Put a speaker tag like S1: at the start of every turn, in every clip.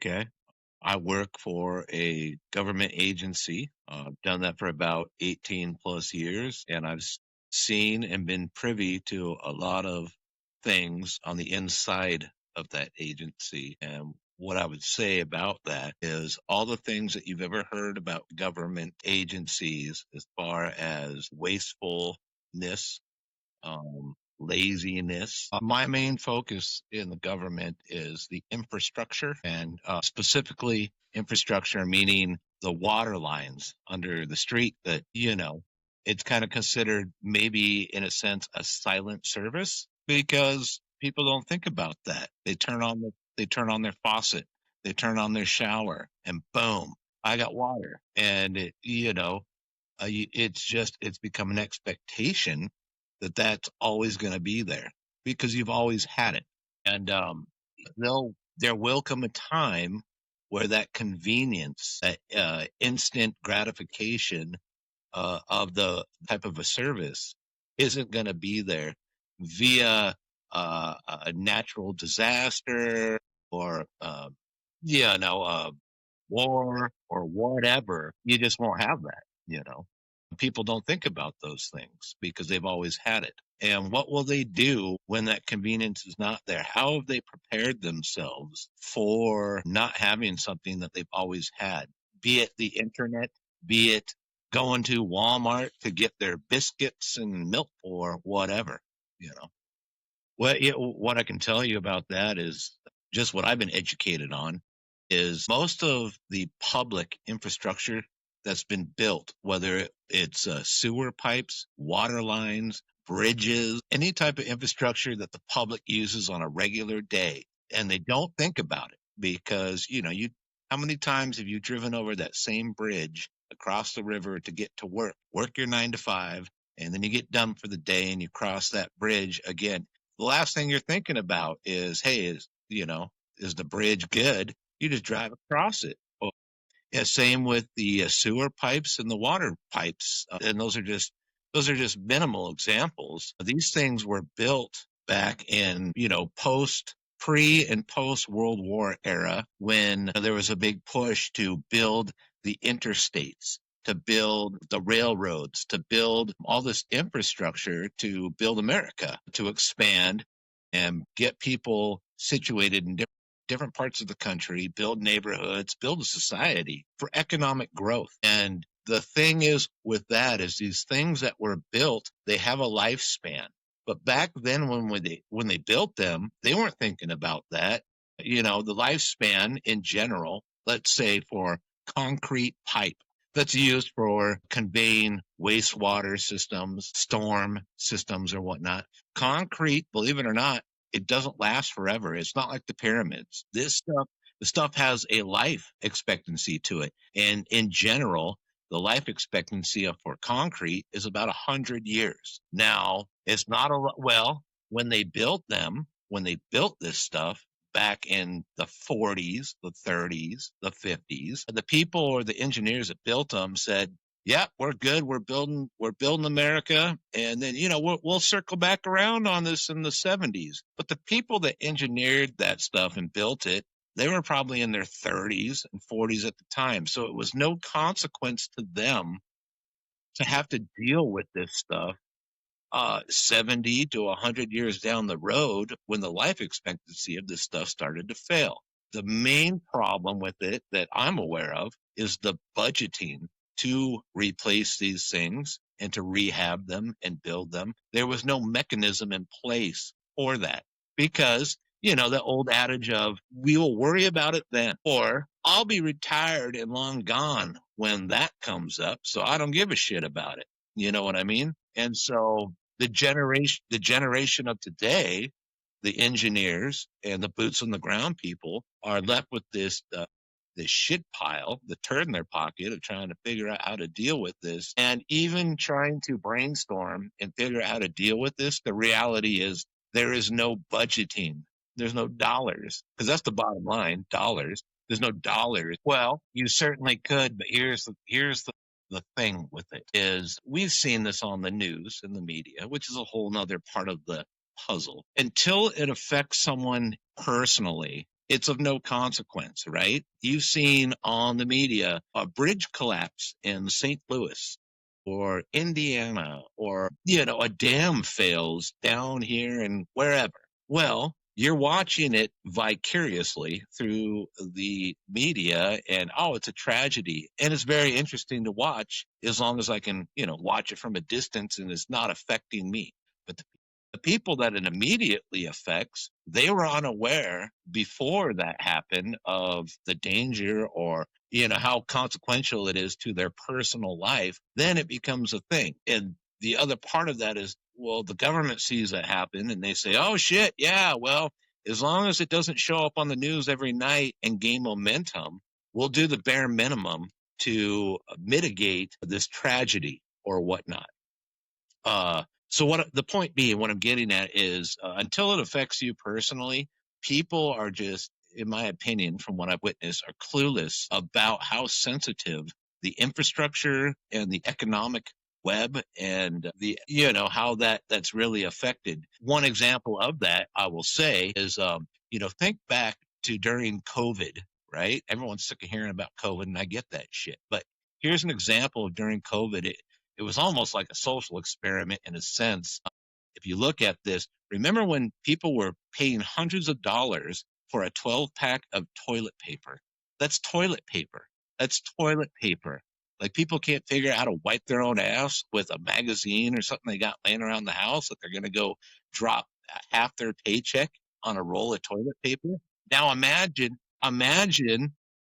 S1: Okay. I work for a government agency. I've done that for about 18 plus years, and I've seen and been privy to a lot of things on the inside of that agency. And what I would say about that is all the things that you've ever heard about government agencies as far as wastefulness, laziness. My main focus in the government is the infrastructure, and specifically infrastructure meaning the water lines under the street that, it's kind of considered maybe in a sense a silent service because people don't think about that. They turn on their faucet, they turn on their shower, and boom, I got water. And it's become an expectation that that's always going to be there because you've always had it. And there will come a time where that convenience, that instant gratification of the type of a service isn't going to be there via a natural disaster or war or whatever. You just won't have that, you know. People don't think about those things because they've always had it. And what will they do when that convenience is not there? How have they prepared themselves for not having something that they've always had? Be it the internet, be it going to Walmart to get their biscuits and milk or whatever, you know. What I can tell you about that is just what I've been educated on is most of the public infrastructure that's been built, whether it's sewer pipes, water lines, bridges, any type of infrastructure that the public uses on a regular day, and they don't think about it because, how many times have you driven over that same bridge across the river to get to work your 9 to 5, and then you get done for the day and you cross that bridge again? The last thing you're thinking about is, hey, is the bridge good? You just drive across it. Well, yeah, same with the sewer pipes and the water pipes, and those are just minimal examples. These things were built back in pre and post World War era when there was a big push to build the interstates, to build the railroads, to build all this infrastructure, to build America, to expand and get people situated in different parts of the country, build neighborhoods, build a society for economic growth. And the thing is with that is these things that were built, they have a lifespan. But back then when they built them, they weren't thinking about that. The lifespan in general, let's say for concrete pipe that's used for conveying wastewater systems, storm systems or whatnot. Concrete, believe it or not, it doesn't last forever. It's not like the pyramids. The stuff has a life expectancy to it. And in general, the life expectancy for concrete is about 100 years. Now, it's not well, when they built this stuff back in the 40s, the 30s, the 50s, the people or the engineers that built them said, yeah, we're good. We're building America. And then, we'll circle back around on this in the 70s. But the people that engineered that stuff and built it, they were probably in their 30s and 40s at the time. So it was no consequence to them to have to deal with this stuff 70 to 100 years down the road when the life expectancy of this stuff started to fail. The main problem with it that I'm aware of is the budgeting to replace these things and to rehab them and build them. There was no mechanism in place for that because, the old adage of we will worry about it then, or I'll be retired and long gone when that comes up. So I don't give a shit about it. You know what I mean? And so the generation of today, the engineers and the boots on the ground people are left with this shit pile, the turd in their pocket of trying to figure out how to deal with this, and even trying to brainstorm and figure out how to deal with this. The reality is there is no budgeting. There's no dollars because that's the bottom line. Dollars. There's no dollars. Well, you certainly could, but here's the thing with it is we've seen this on the news and the media, which is a whole nother part of the puzzle. Until it affects someone personally, it's of no consequence, right? You've seen on the media a bridge collapse in St. Louis or Indiana, or, a dam fails down here and wherever. Well, you're watching it vicariously through the media, and oh, it's a tragedy. And it's very interesting to watch as long as I can, watch it from a distance and it's not affecting me. But the people that it immediately affects, they were unaware before that happened of the danger, or how consequential it is to their personal life. Then it becomes a thing. And the other part of that is, well, the government sees that happen and they say, oh shit, yeah, well, as long as it doesn't show up on the news every night and gain momentum, we'll do the bare minimum to mitigate this tragedy or whatnot. So what the point being, what I'm getting at is, until it affects you personally, people are just, in my opinion, from what I've witnessed, are clueless about how sensitive the infrastructure and the economic web and the, how that's really affected. One example of that, I will say, is, think back to during COVID, right? Everyone's sick of hearing about COVID, and I get that shit. But here's an example of during COVID. It was almost like a social experiment in a sense. If you look at this, remember when people were paying hundreds of dollars for a 12-pack of toilet paper? That's toilet paper. That's toilet paper. Like, people can't figure out how to wipe their own ass with a magazine or something they got laying around the house, that they're going to go drop half their paycheck on a roll of toilet paper. Now imagine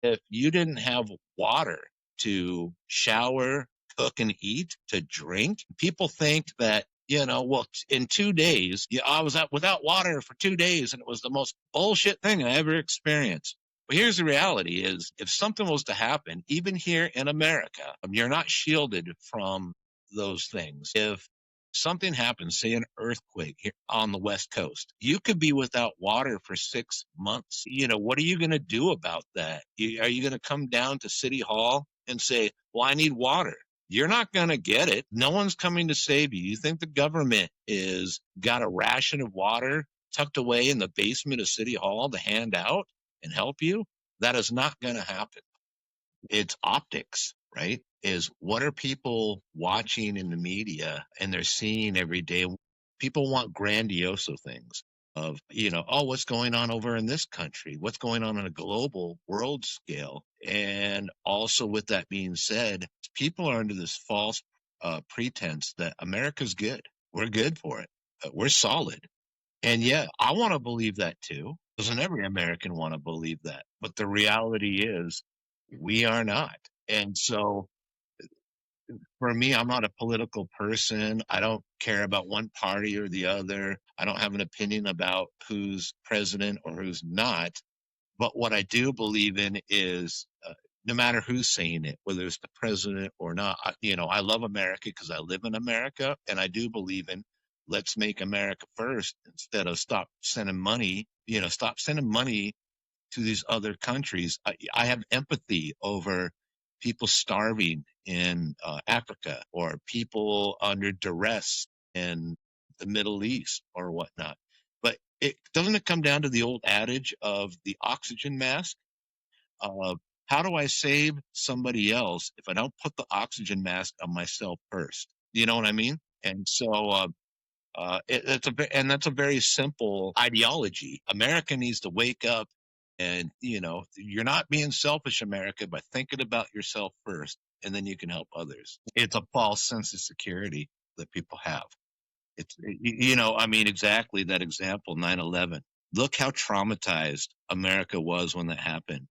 S1: if you didn't have water to shower, cook, and eat, to drink. People think that, well, in 2 days, I was out without water for 2 days, and it was the most bullshit thing I ever experienced. But here's the reality is, if something was to happen, even here in America, you're not shielded from those things. If something happens, say an earthquake here on the West Coast, you could be without water for 6 months. What are you going to do about that? Are you going to come down to City Hall and say, well, I need water? You're not going to get it. No one's coming to save you. You think the government is got a ration of water tucked away in the basement of City Hall to hand out and help you? That is not going to happen. It's optics, right? Is what are people watching in the media and they're seeing every day? People want grandiose things of, oh, what's going on over in this country? What's going on a global world scale? And also, with that being said, people are under this false pretense that America's good. We're good for it. We're solid. And yeah, I want to believe that too. Doesn't every American want to believe that? But the reality is, we are not. And so, for me, I'm not a political person. I don't care about one party or the other. I don't have an opinion about who's president or who's not. But what I do believe in is, no matter who's saying it, whether it's the president or not, I love America because I live in America, and I do believe in, let's make America first instead of stop sending money to these other countries. I have empathy over people starving in Africa, or people under duress in the Middle East or whatnot. But it doesn't it come down to the old adage of the oxygen mask? Of how do I save somebody else if I don't put the oxygen mask on myself first? You know what I mean? And so, that's a very simple ideology. America needs to wake up, and you're not being selfish, America, by thinking about yourself first, and then you can help others. It's a false sense of security that people have. I mean, exactly that example, 9/11. Look how traumatized America was when that happened.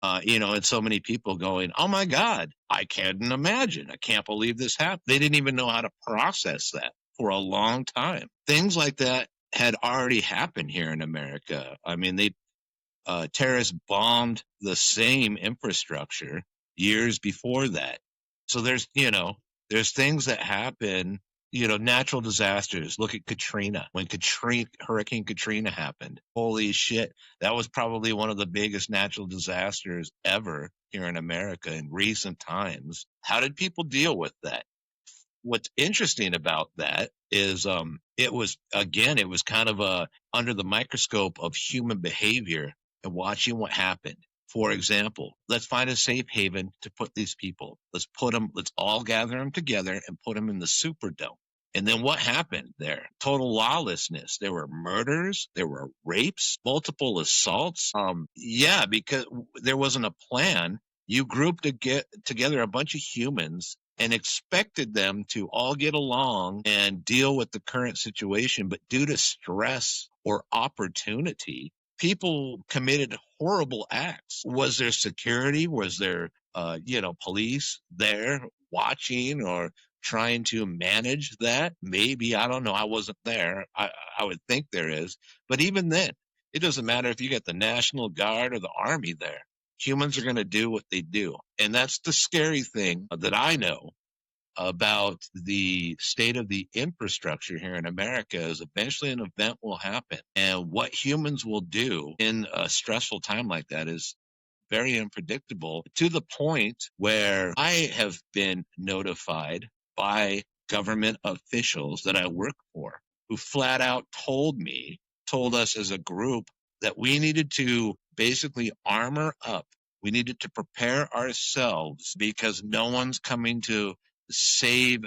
S1: And so many people going, oh my God, I can't imagine. I can't believe this happened. They didn't even know how to process that for a long time. Things like that had already happened here in America. I mean, terrorists bombed the same infrastructure years before that. So there's things that happen, natural disasters. Look at Katrina. When Hurricane Katrina happened, holy shit, that was probably one of the biggest natural disasters ever here in America in recent times. How did people deal with that? What's interesting about that is, it was kind of under the microscope of human behavior. and watching what happened. For example, let's find a safe haven to put these people. Let's all gather them together and put them in the Superdome. And then what happened there? Total lawlessness. There were murders, there were rapes, multiple assaults. Yeah, because there wasn't a plan. You grouped to get together a bunch of humans and expected them to all get along and deal with the current situation. But due to stress or opportunity, people committed horrible acts. Was there security? Was there, police there watching or trying to manage that? Maybe. I don't know. I wasn't there. I would think there is. But even then, it doesn't matter if you got the National Guard or the Army there. Humans are going to do what they do. And that's the scary thing that I know about the state of the infrastructure here in America is eventually an event will happen. And what humans will do in a stressful time like that is very unpredictable, to the point where I have been notified by government officials that I work for who flat out told us as a group that we needed to basically armor up. We needed to prepare ourselves because no one's coming to save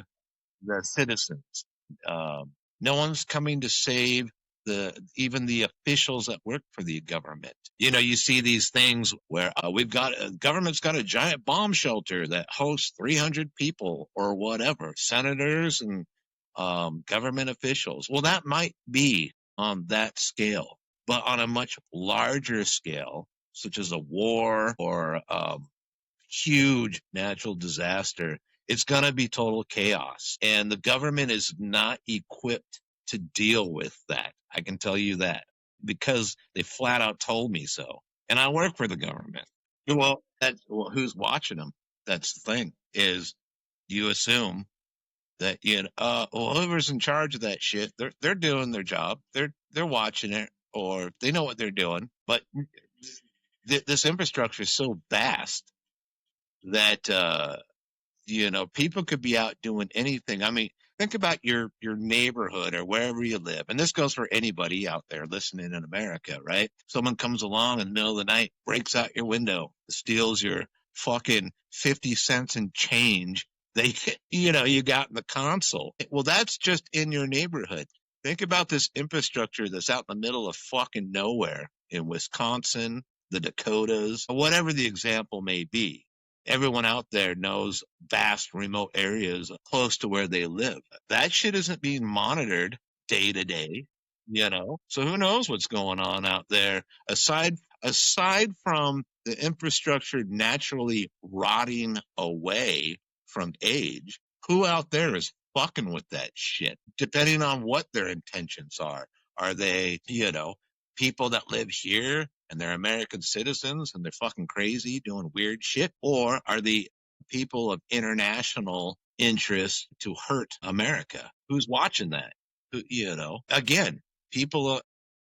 S1: the citizens. No one's coming to save even the officials that work for the government. You see these things where government's got a giant bomb shelter that hosts 300 people or whatever, senators and government officials. Well, that might be on that scale, but on a much larger scale, such as a war or huge natural disaster, it's going to be total chaos. And the government is not equipped to deal with that. I can tell you that because they flat out told me so. And I work for the government. Well, who's watching them? That's the thing, is you assume that, whoever's in charge of that shit, they're doing their job. They're watching it, or they know what they're doing. But this infrastructure is so vast that people could be out doing anything. I mean, think about your neighborhood or wherever you live, and this goes for anybody out there listening in America, right? Someone comes along in the middle of the night, breaks out your window, steals your fucking 50 cents in change they you got in the console. Well, that's just in your neighborhood. Think about this infrastructure that's out in the middle of fucking nowhere in Wisconsin, the Dakotas, whatever the example may be. Everyone out there knows vast remote areas close to where they live. That shit isn't being monitored day to day. So who knows what's going on out there aside from the infrastructure naturally rotting away from age. Who out there is fucking with that shit? Depending on what their intentions are. Are they, people that live here and they're American citizens and they're fucking crazy doing weird shit? Or are the people of international interest to hurt America? Who's watching that? Again, people,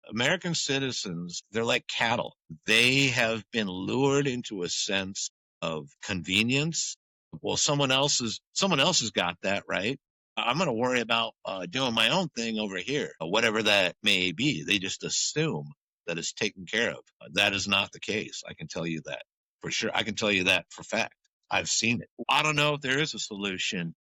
S1: American citizens, they're like cattle. They have been lured into a sense of convenience. Well, someone else has got that, right? I'm going to worry about doing my own thing over here, whatever that may be. They just assume that it's taken care of. That is not the case. I can tell you that for sure. I can tell you that for fact. I've seen it. I don't know if there is a solution.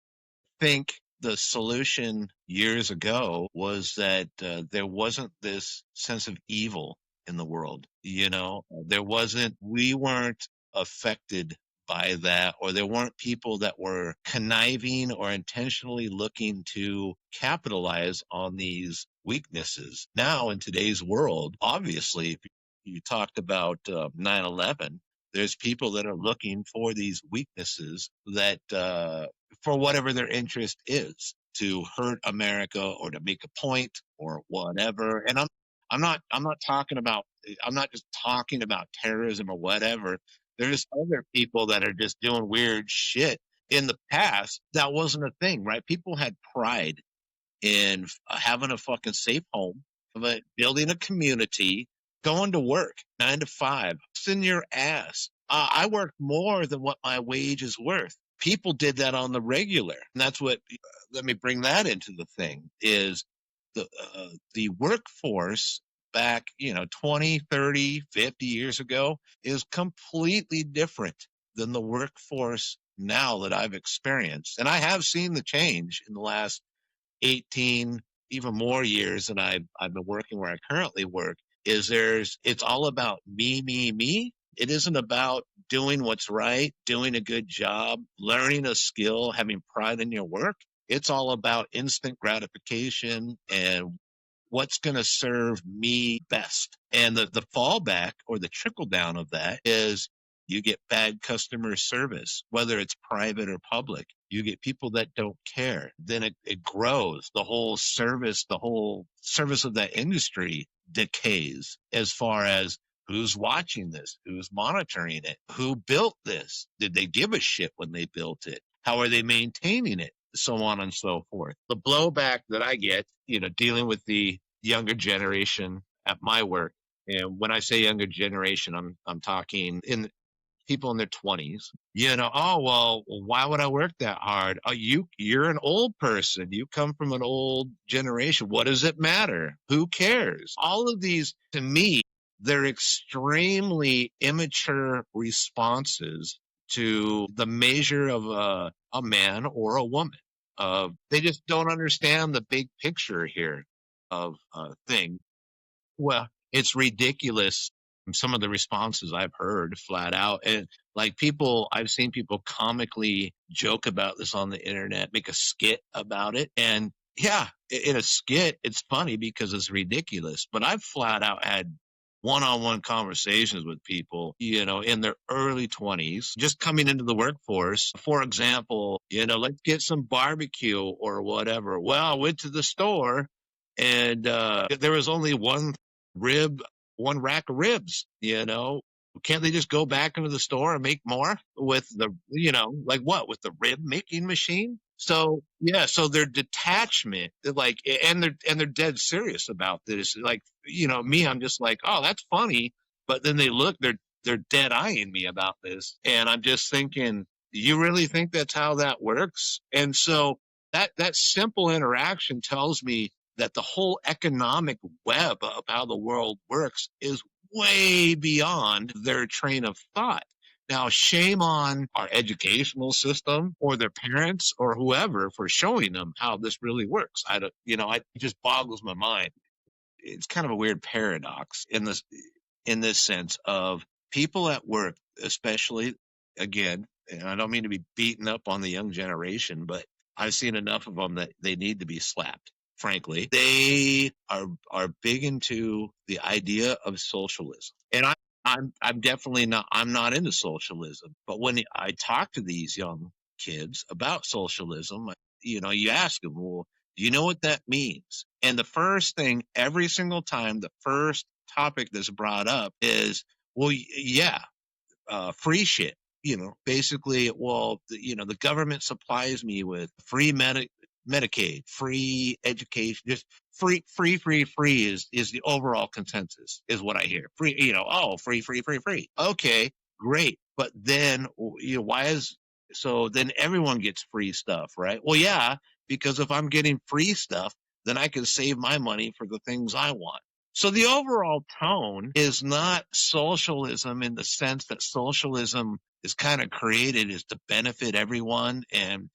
S1: I think the solution years ago was that there wasn't this sense of evil in the world. We weren't affected by that, or there weren't people that were conniving or intentionally looking to capitalize on these weaknesses. Now, in today's world, obviously, you talked about 9/11. There's people that are looking for these weaknesses that, for whatever their interest is, to hurt America or to make a point or whatever. And I'm not talking about, I'm not just talking about terrorism or whatever. There's other people that are just doing weird shit. In the past, that wasn't a thing, right? People had pride in having a fucking safe home, but building a community, going to work 9 to 5, in your ass. I worked more than what my wage is worth. People did that on the regular, and that's what. Let me bring that into the thing. Is the workforce back, 20, 30, 50 years ago is completely different than the workforce now that I've experienced. And I have seen the change in the last 18, even more years that I've been working where I currently work. It's all about me, me, me. It isn't about doing what's right, doing a good job, learning a skill, having pride in your work. It's all about instant gratification and what's going to serve me best. And the fallback or the trickle down of that is you get bad customer service, whether it's private or public. You get people that don't care. Then it grows. The whole service of that industry decays as far as who's watching this, who's monitoring it, who built this. Did they give a shit when they built it? How are they maintaining it? So on and so forth. The blowback that I get, dealing with the younger generation at my work, and when I say younger generation, I'm talking in people in their 20s. Oh well, why would I work that hard? Oh, you're an old person. You come from an old generation. What does it matter? Who cares? All of these, to me, they're extremely immature responses to the measure of a man or a woman. They just don't understand the big picture here of things. Well, it's ridiculous. Some of the responses I've heard flat out. And like I've seen people comically joke about this on the internet, make a skit about it. And yeah, in a skit, it's funny because it's ridiculous. But I've flat out had one-on-one conversations with people, in their early 20s, just coming into the workforce. For example, let's get some barbecue or whatever. Well, I went to the store and there was only rib, one rack of ribs. Can't they just go back into the store and make more with like what, with the rib making machine? So yeah, so their detachment, like, and they're dead serious about this. Like, me, I'm just like, oh, that's funny. But then they're dead eyeing me about this. And I'm just thinking, you really think that's how that works? And so that simple interaction tells me that the whole economic web of how the world works is way beyond their train of thought. Now, shame on our educational system or their parents or whoever for showing them how this really works. I don't, it just boggles my mind. It's kind of a weird paradox in this sense of people at work, especially, again, and I don't mean to be beaten up on the young generation, but I've seen enough of them that they need to be slapped. Frankly, they are big into the idea of socialism, and I'm definitely not. I'm not into socialism. But when I talk to these young kids about socialism, you ask them, well, do you know what that means? And the first thing, every single time, the first topic that's brought up is, well, yeah, free shit. Basically, well, the government supplies me with free Medicaid, free education, just free is the overall consensus, is what I hear. Free, oh, free. Okay, great. But then, why so then everyone gets free stuff, right? Well, yeah, because if I'm getting free stuff, then I can save my money for the things I want. So the overall tone is not socialism in the sense that socialism is kind of created is to benefit everyone and,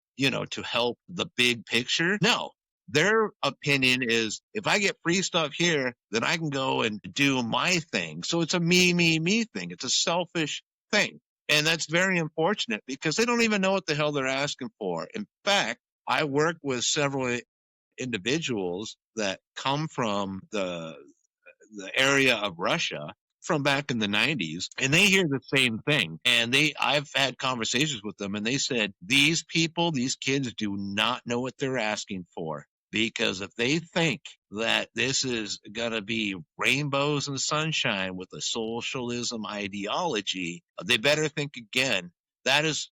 S1: to help the big picture. No, their opinion is if I get free stuff here, then I can go and do my thing. So it's a me thing. It's a selfish thing. And that's very unfortunate because they don't even know what the hell they're asking for. In fact, I work with several individuals that come from the area of Russia from back in the 90s, and they hear the same thing. And I've had conversations with them, and they said, these kids do not know what they're asking for. Because if they think that this is going to be rainbows and sunshine with a socialism ideology, they better think again. That's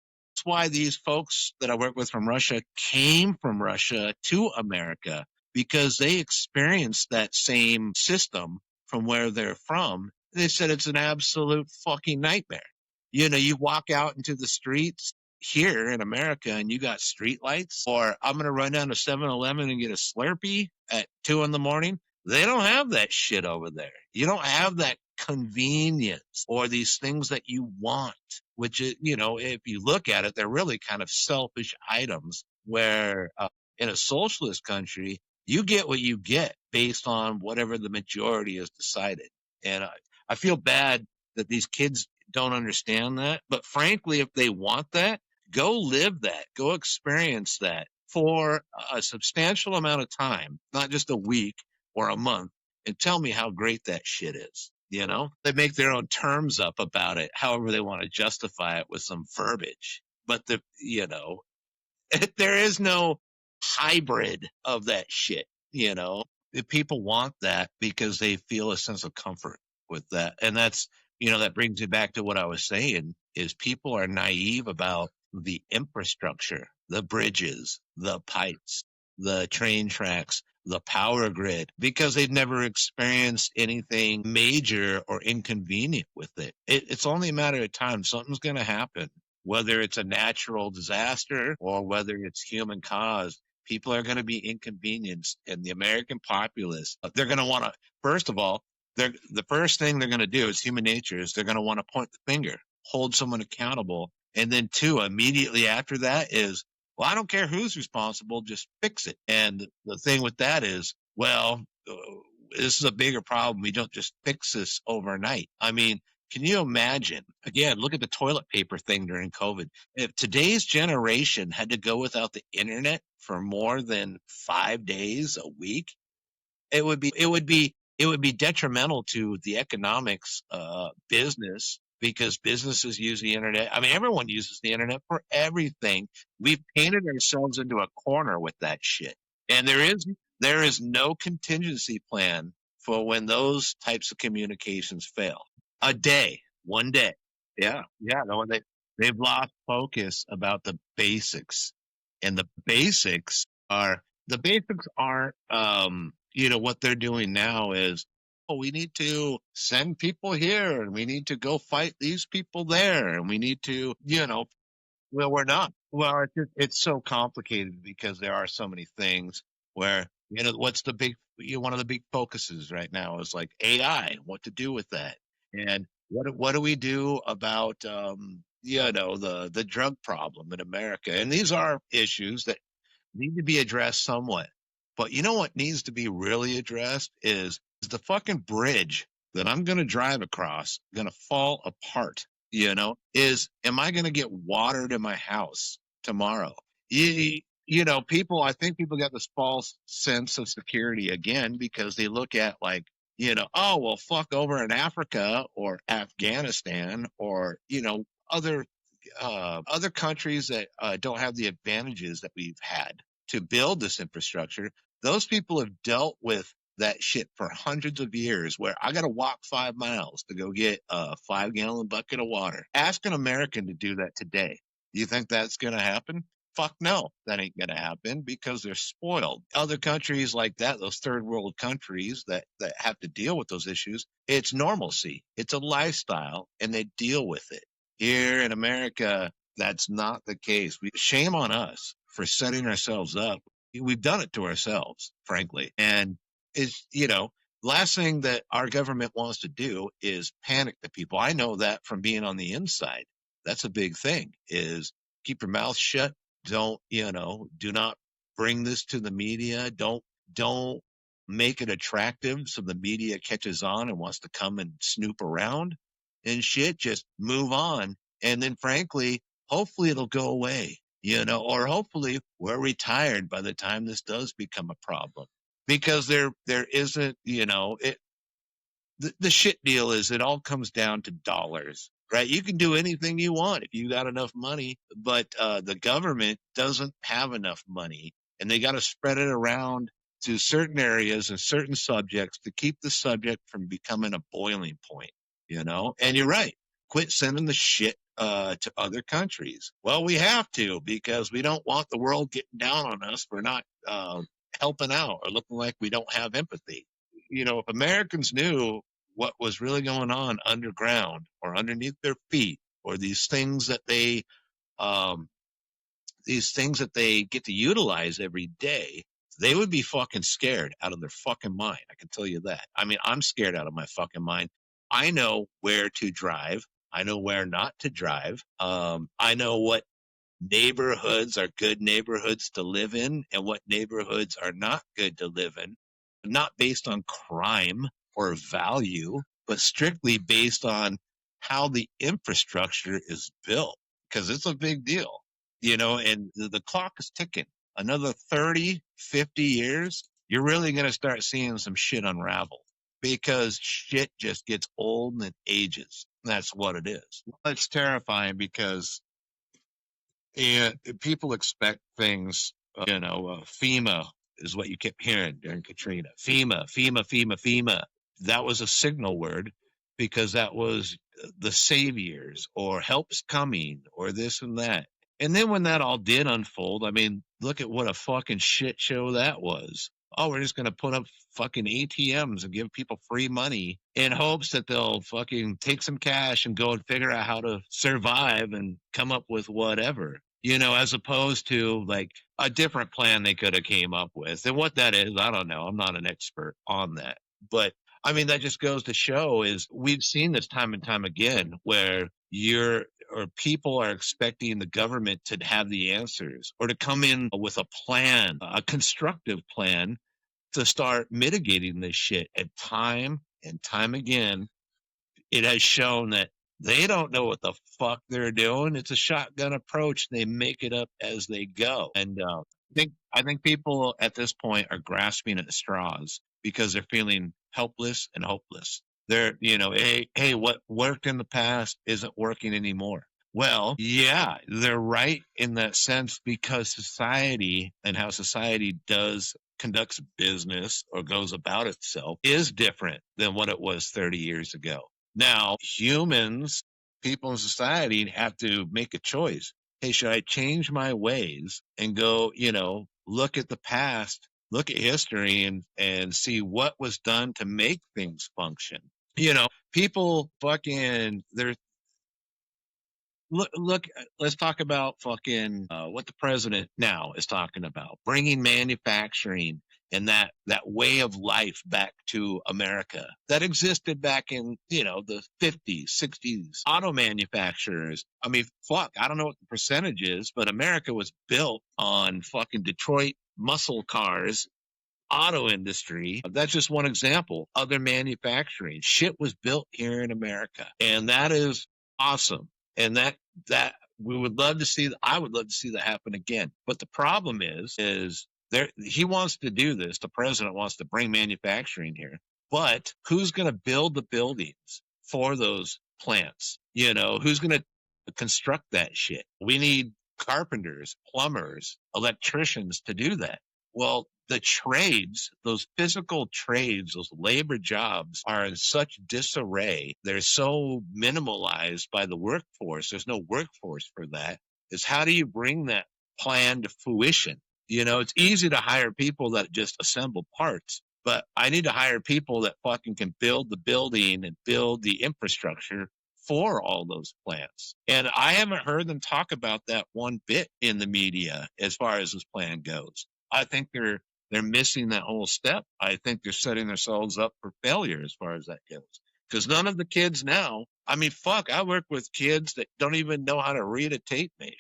S1: why these folks that I work with from Russia came from Russia to America, because they experienced that same system from where they're from. They said it's an absolute fucking nightmare. You walk out into the streets here in America and you got street lights, or I'm going to run down to 7-Eleven and get a Slurpee at 2 in the morning. They don't have that shit over there. You don't have that convenience or these things that you want, which is, if you look at it, they're really kind of selfish items where in a socialist country, you get what you get based on whatever the majority has decided. And I feel bad that these kids don't understand that. But frankly, if they want that, go live that, go experience that for a substantial amount of time, not just a week or a month, and tell me how great that shit is. They make their own terms up about it, however they want to justify it with some verbiage. But there is no hybrid of that shit. If people want that because they feel a sense of comfort with that. And that brings me back to what I was saying is people are naive about the infrastructure, the bridges, the pipes, the train tracks, the power grid, because they've never experienced anything major or inconvenient with it. It's only a matter of time. Something's going to happen, whether it's a natural disaster or whether it's human caused. People are going to be inconvenienced, and the American populace, they're going to want to, first of all, the first thing they're going to do is human nature is they're going to want to point the finger, hold someone accountable. And then two, immediately after that is, well, I don't care who's responsible, just fix it. And the thing with that is, well, this is a bigger problem. We don't just fix this overnight. I mean, can you imagine? Again, look at the toilet paper thing during COVID. If today's generation had to go without the internet for more than 5 days a week, it would be detrimental to the economics business, because businesses use the internet. I mean, everyone uses the internet for everything. We've painted ourselves into a corner with that shit. And there is no contingency plan for when those types of communications fail. A day, one day. Yeah, yeah. No, they've lost focus about the basics, and the basics aren't. What they're doing now is, oh, we need to send people here, and we need to go fight these people there, and we need to, well, we're not. Well, it's so complicated because there are so many things where, what's the big, one of the big focuses right now is like AI, what to do with that. And what do we do about, the drug problem in America? And these are issues that need to be addressed somewhat. But you know what needs to be really addressed is the fucking bridge that I'm going to drive across going to fall apart. Am I going to get water to my house tomorrow? I think people got this false sense of security again because they look at like, oh, well, fuck over in Africa or Afghanistan or, other other countries that don't have the advantages that we've had to build this infrastructure. Those people have dealt with that shit for hundreds of years, where I got to walk 5 miles to go get a 5-gallon bucket of water. Ask an American to do that today. Do you think that's going to happen? Fuck no, that ain't going to happen because they're spoiled. Other countries like that, those third world countries that have to deal with those issues, it's normalcy. It's a lifestyle, and they deal with it. Here in America, that's not the case. Shame on us for setting ourselves up. We've done it to ourselves, frankly. And it's, last thing that our government wants to do is panic the people. I know that from being on the inside. That's a big thing, is keep your mouth shut. Do not bring this to the media. Don't make it attractive so the media catches on and wants to come and snoop around and shit. Just move on. And then frankly, hopefully it'll go away, or hopefully we're retired by the time this does become a problem, because there isn't, the shit deal is it all comes down to dollars, right? You can do anything you want if you got enough money, but the government doesn't have enough money, and they got to spread it around to certain areas and certain subjects to keep the subject from becoming a boiling point, And you're right. Quit sending the shit to other countries. Well, we have to, because we don't want the world getting down on us for not helping out or looking like we don't have empathy. If Americans knew what was really going on underground or underneath their feet, or um, these things that they get to utilize every day, they would be fucking scared out of their fucking mind. I can tell you that. I mean, I'm scared out of my fucking mind. I know where to drive. I know where not to drive. I know what neighborhoods are good neighborhoods to live in and what neighborhoods are not good to live in, not based on crime or value, but strictly based on how the infrastructure is built, because it's a big deal, and the clock is ticking. Another 30, 50 years, you're really going to start seeing some shit unravel because shit just gets old and it ages. That's what it is. It's terrifying because and people expect things, FEMA is what you kept hearing during Katrina. FEMA, FEMA, FEMA, FEMA. That was a signal word because that was the saviors or help's coming or this and that. And then when that all did unfold, I mean, look at what a fucking shit show that was. Oh, we're just going to put up fucking ATMs and give people free money in hopes that they'll fucking take some cash and go and figure out how to survive and come up with whatever, as opposed to like a different plan they could have came up with. And what that is, I don't know. I'm not an expert on that. But I mean, that just goes to show is we've seen this time and time again where people are expecting the government to have the answers or to come in with a plan, a constructive plan to start mitigating this shit. And time again, it has shown that they don't know what the fuck they're doing. It's a shotgun approach. They make it up as they go. And I think people at this point are grasping at straws because they're feeling helpless and hopeless. They're, hey, what worked in the past isn't working anymore. Well, yeah, they're right in that sense because society and how society conducts business or goes about itself is different than what it was 30 years ago. Now, humans, people in society have to make a choice. Hey, should I change my ways and go, look at the past, look at history and see what was done to make things function? People fucking, look, let's talk about fucking what the president now is talking about, bringing manufacturing and that way of life back to America that existed back in, the 50s, 60s. Auto manufacturers, I mean, fuck, I don't know what the percentage is, but America was built on fucking Detroit muscle cars. Auto industry, that's just one example. Other manufacturing shit was built here in America, and that is awesome. And that we would love to see. I would love to see that happen again. But the problem is there. He wants to do this. The president wants to bring manufacturing here, but who's going to build the buildings for those plants? Who's going to construct that shit? We need carpenters, plumbers, electricians to do that. Well, the trades, those physical trades, those labor jobs are in such disarray. They're so minimalized by the workforce. There's no workforce for that. Is how do you bring that plan to fruition? It's easy to hire people that just assemble parts, but I need to hire people that fucking can build the building and build the infrastructure for all those plants. And I haven't heard them talk about that one bit in the media as far as this plan goes. I think they're missing that whole step. I think they're setting themselves up for failure as far as that goes. Because none of the kids now, I mean, fuck, I work with kids that don't even know how to read a tape measure.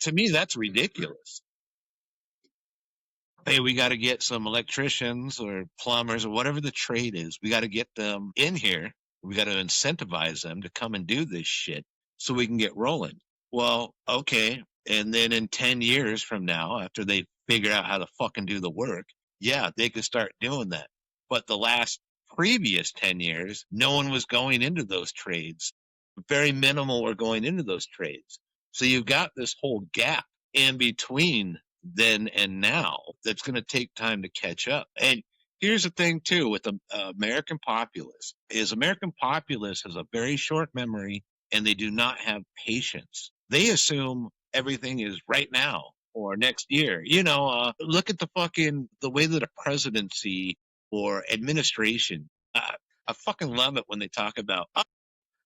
S1: To me, that's ridiculous. Hey, we got to get some electricians or plumbers or whatever the trade is. We got to get them in here. We got to incentivize them to come and do this shit so we can get rolling. Well, okay. And then in 10 years from now, after they figure out how to fucking do the work, yeah, they could start doing that. But the last previous 10 years, no one was going into those trades. Very minimal were going into those trades. So you've got this whole gap in between then and now that's going to take time to catch up. And here's the thing too with the American populace is American populace has a very short memory and they do not have patience. They assume everything is right now or next year. Look at the way that a presidency or administration. I fucking love it when they talk about, oh,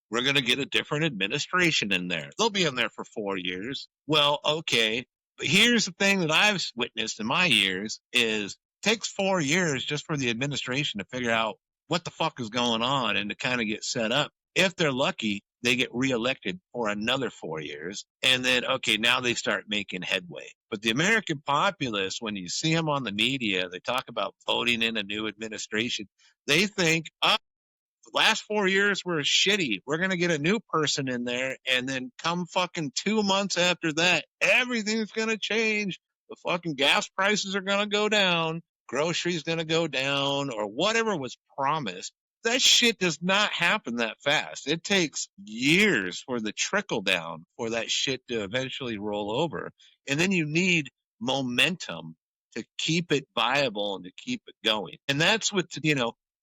S1: we're going to get a different administration in there. They'll be in there for 4 years. Well, okay. But here's the thing that I've witnessed in my years is takes 4 years just for the administration to figure out what the fuck is going on and to kind of get set up. If they're lucky, they get reelected for another 4 years. And then, okay, now they start making headway. But the American populace, when you see them on the media, they talk about voting in a new administration. They think, oh, the last 4 years were shitty. We're going to get a new person in there. And then come fucking 2 months after that, everything's going to change. The fucking gas prices are going to go down. Groceries going to go down or whatever was promised. That shit does not happen that fast. It takes years for the trickle down for that shit to eventually roll over. And then you need momentum to keep it viable and to keep it going. And that's what,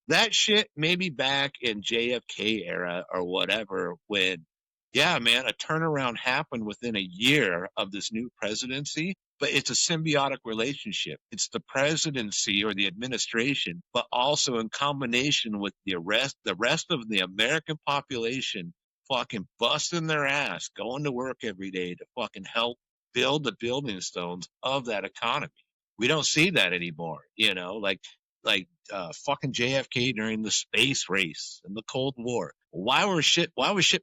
S1: that shit maybe back in JFK era or whatever, when, yeah, man, a turnaround happened within a year of this new presidency, but it's a symbiotic relationship. It's the presidency or the administration, but also in combination with the rest of the American population fucking busting their ass, going to work every day to fucking help build the building stones of that economy. We don't see that anymore, fucking JFK during the space race and the Cold War. Why was shit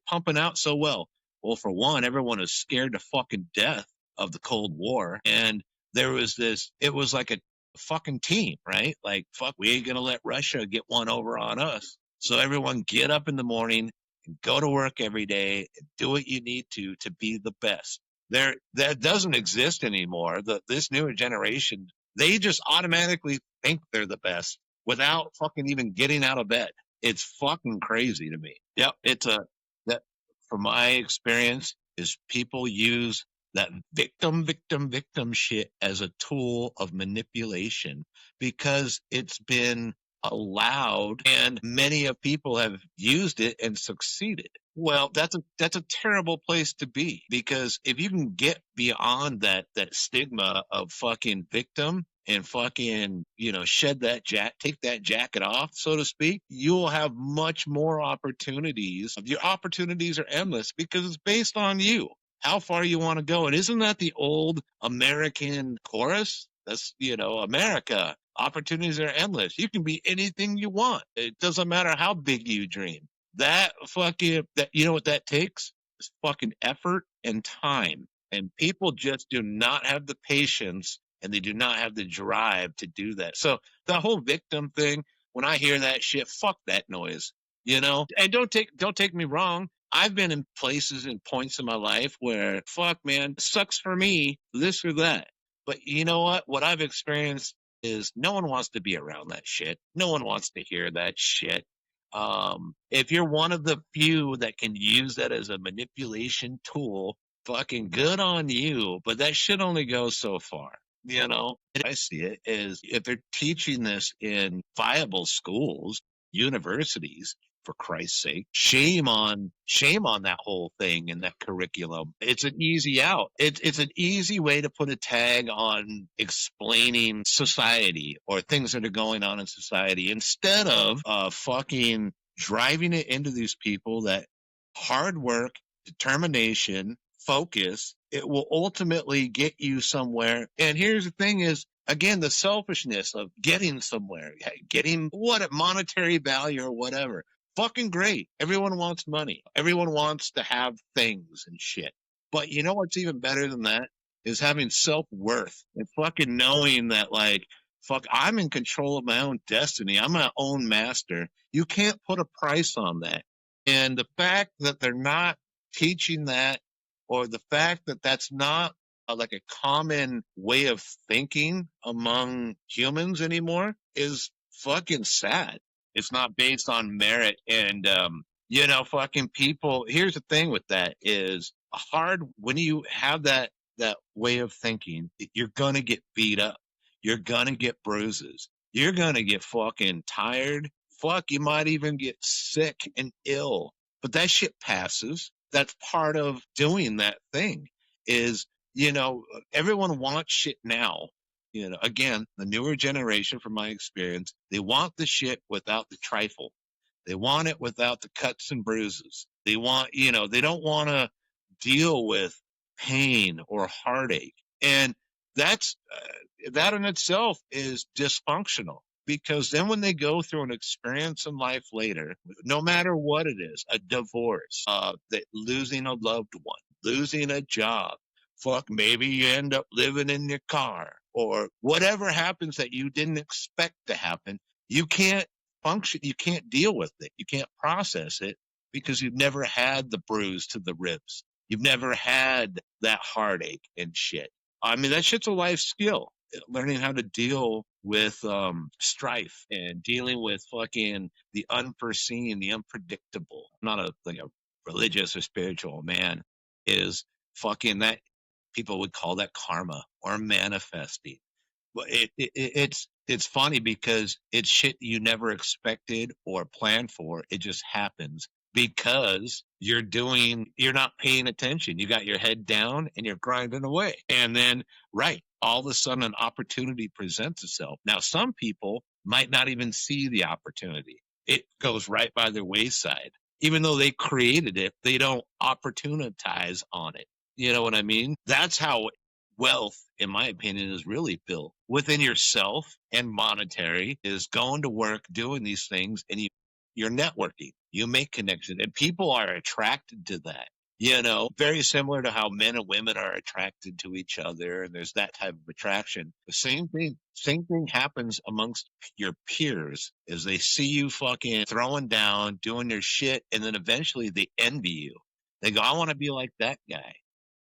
S1: pumping out so well? Well, for one, everyone was scared to fucking death of the Cold War. And it was like a fucking team, right? Like, fuck, we ain't gonna let Russia get one over on us. So everyone get up in the morning and go to work every day and do what you need to be the best. That doesn't exist anymore. This newer generation, they just automatically think they're the best without fucking even getting out of bed. It's fucking crazy to me. Yep, that from my experience is people use that victim shit as a tool of manipulation because it's been allowed and many of people have used it and succeeded. Well, that's a terrible place to be because if you can get beyond that stigma of fucking victim and fucking, shed take that jacket off, so to speak, you'll have much more opportunities. Your opportunities are endless because it's based on you, how far you want to go. And isn't that the old American chorus? That's, America. Opportunities are endless. You can be anything you want. It doesn't matter how big you dream. You know what that takes? It's fucking effort and time. And people just do not have the patience and they do not have the drive to do that. So the whole victim thing, when I hear that shit, fuck that noise. And don't take me wrong. I've been in places and points in my life where fuck man, sucks for me, this or that. But you know what? What I've experienced is no one wants to be around that shit. No one wants to hear that shit. If you're one of the few that can use that as a manipulation tool, fucking good on you. But that should only go so far. I see it is if they're teaching this in viable schools, universities, for Christ's sake, shame on that whole thing and that curriculum. It's an easy out. It's an easy way to put a tag on explaining society or things that are going on in society instead of fucking driving it into these people that hard work, determination, focus, it will ultimately get you somewhere. And here's the thing is, again, the selfishness of getting somewhere, getting what monetary value or whatever. Fucking great. Everyone wants money. Everyone wants to have things and shit. But you know what's even better than that is having self-worth and fucking knowing that like, fuck, I'm in control of my own destiny. I'm my own master. You can't put a price on that. And the fact that they're not teaching that, or the fact that that's not like a common way of thinking among humans anymore, is fucking sad. It's not based on merit. And, fucking people. Here's the thing with that is when you have that way of thinking, you're going to get beat up. You're going to get bruises. You're going to get fucking tired. Fuck, you might even get sick and ill, but that shit passes. That's part of doing that thing is, everyone wants shit now. Again, the newer generation, from my experience, they want the shit without the trifle. They want it without the cuts and bruises. They don't want to deal with pain or heartache. And That's that in itself is dysfunctional, because then when they go through an experience in life later, no matter what it is, a divorce, losing a loved one, losing a job, fuck, maybe you end up living in your car, or whatever happens that you didn't expect to happen, you can't function, you can't deal with it, you can't process it, because you've never had the bruise to the ribs, you've never had that heartache and shit. I mean, that shit's a life skill. Learning how to deal with strife and dealing with fucking the unforeseen, the unpredictable. I'm not a religious or spiritual man. Is fucking that, people would call that karma or manifesting. But it's funny because it's shit you never expected or planned for. It just happens because you're not paying attention. You got your head down and you're grinding away. And then, right, all of a sudden an opportunity presents itself. Now, some people might not even see the opportunity. It goes right by their wayside. Even though they created it, they don't opportunize on it. You know what I mean? That's how wealth, in my opinion, is really built within yourself, and monetary is going to work, doing these things, and you're networking, you make connections, and people are attracted to that. Very similar to how men and women are attracted to each other, and there's that type of attraction. The same thing happens amongst your peers, as they see you fucking throwing down, doing your shit, and then eventually they envy you. They go, I want to be like that guy.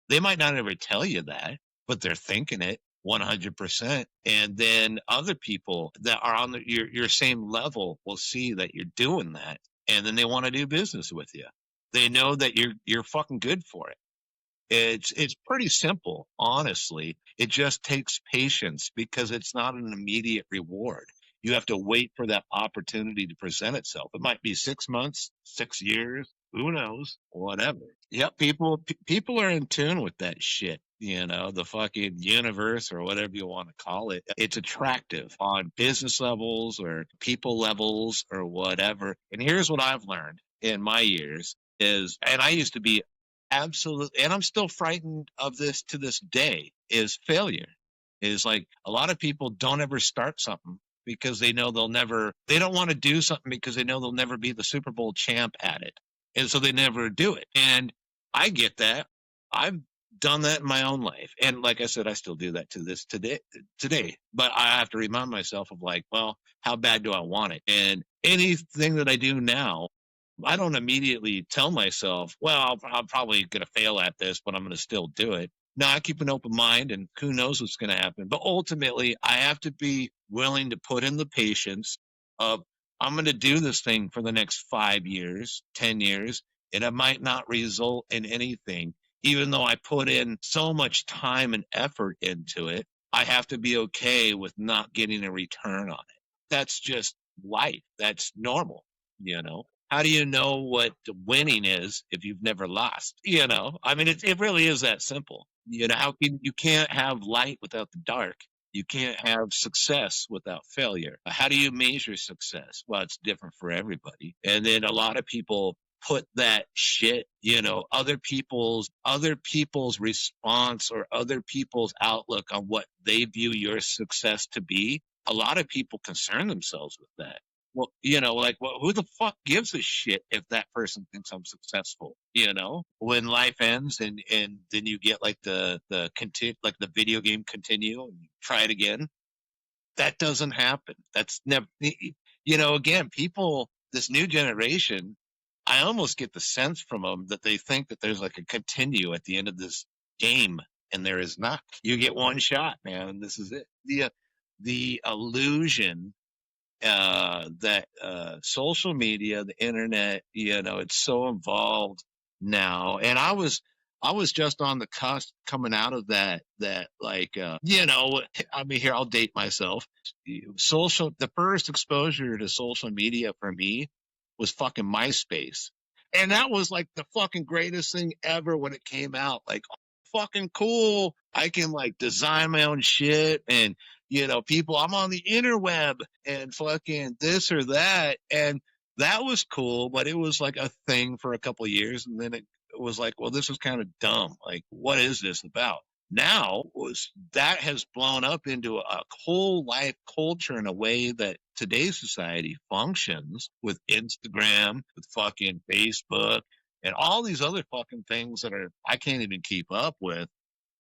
S1: They might not ever tell you that, but they're thinking it 100%. And then other people that are on your same level will see that you're doing that, and then they want to do business with you. They know that you're fucking good for it. It's pretty simple, honestly. It just takes patience, because it's not an immediate reward. You have to wait for that opportunity to present itself. It might be 6 months, 6 years, who knows, whatever. Yep, people are in tune with that shit. The fucking universe, or whatever you want to call it. It's attractive on business levels or people levels or whatever. And here's what I've learned in my years is, and I used to be absolutely, and I'm still frightened of this to this day, is failure. Is like, a lot of people don't ever start something because they don't want to do something because they know they'll never be the Super Bowl champ at it. And so they never do it. And I get that. I've done that in my own life. And like I said, I still do that to this today. But I have to remind myself of, like, well, how bad do I want it? And anything that I do now, I don't immediately tell myself, well, I'm probably going to fail at this, but I'm going to still do it. No, I keep an open mind, and who knows what's going to happen. But ultimately, I have to be willing to put in the patience of, I'm going to do this thing for the next 5 years, 10 years, and it might not result in anything. Even though I put in so much time and effort into it, I have to be okay with not getting a return on it. That's just life. That's normal, you know? How do you know what winning is if you've never lost? I mean, it really is that simple. You can't have light without the dark. You can't have success without failure. How do you measure success? Well, it's different for everybody. And then a lot of people put that shit, other people's response, or other people's outlook on what they view your success to be. A lot of people concern themselves with that. Well, like, well, who the fuck gives a shit if that person thinks I'm successful? When life ends, and then you get like the continue, like the video game continue, and try it again. That doesn't happen. That's never. Again, people, this new generation, I almost get the sense from them that they think that there's like a continue at the end of this game, and there is not. You get one shot, man, and this is it. The illusion that social media, the internet, it's so involved now. And I was just on the cusp coming out of that like, I mean, here, I'll date myself. The first exposure to social media for me was fucking MySpace. And that was like the fucking greatest thing ever when it came out. Like, fucking cool. I can like design my own shit, and people, I'm on the interweb and fucking this or that. And that was cool, but it was like a thing for a couple of years. And then it was like, well, this is kind of dumb. Like, what is this about? Now that has blown up into a whole life culture in a way that today's society functions with Instagram, with fucking Facebook, and all these other fucking things that are I can't even keep up with.